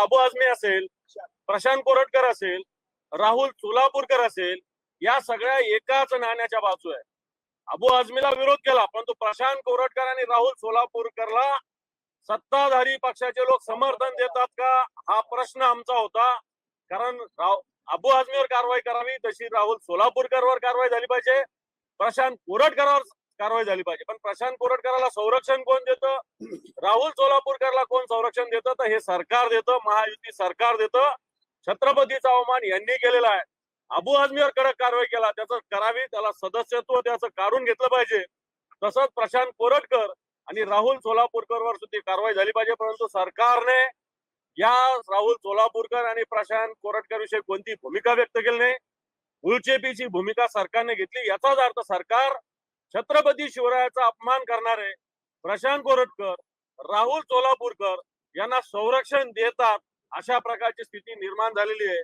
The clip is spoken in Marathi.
अबू आझमी असेल, प्रशांत कोरटकर असेल, राहुल सोलापूरकर असेल, या सगळ्या एकाच नाण्याच्या बाजू आहे. अबू आझमीला विरोध केला, परंतु प्रशांत कोरटकर आणि राहुल सोलापूरकरला सत्ताधारी पक्षाचे लोक समर्थन देतात का, हा प्रश्न आमचा होता. कारण अबू आझमीवर कारवाई करावी तशी राहुल सोलापूरकरवर कारवाई झाली पाहिजे, प्रशांत कोरटकरवर कारवाई झाली पाहिजे. पण प्रशांत कोरटकरला संरक्षण कोण देतं, राहुल सोलापूरकरला कोण संरक्षण देतं, तर हे सरकार देतं, महायुती सरकार देतं. छत्रपतीचा अवमान यांनी केलेला आहे. अबू आझमीवर कडक कारवाई केला, त्याचं करावी, त्याला सदस्यत्व त्याचं काढून घेतलं पाहिजे. तसंच प्रशांत कोरटकर आणि राहुल सोलापूरकरवर सुद्धा कारवाई झाली पाहिजे. परंतु सरकारने या राहुल सोलापूरकर आणि प्रशांत कोरटकर विषयी कोणती भूमिका व्यक्त केली नाही. उलचेपीची भूमिका सरकारने घेतली, याचाच अर्थ सरकार छत्रपती शिवरायाचा अपमान करणारे प्रशांत कोरटकर, राहुल सोलापूरकर यांना संरक्षण देतात, अशा प्रकारची स्थिती निर्माण झालेली आहे.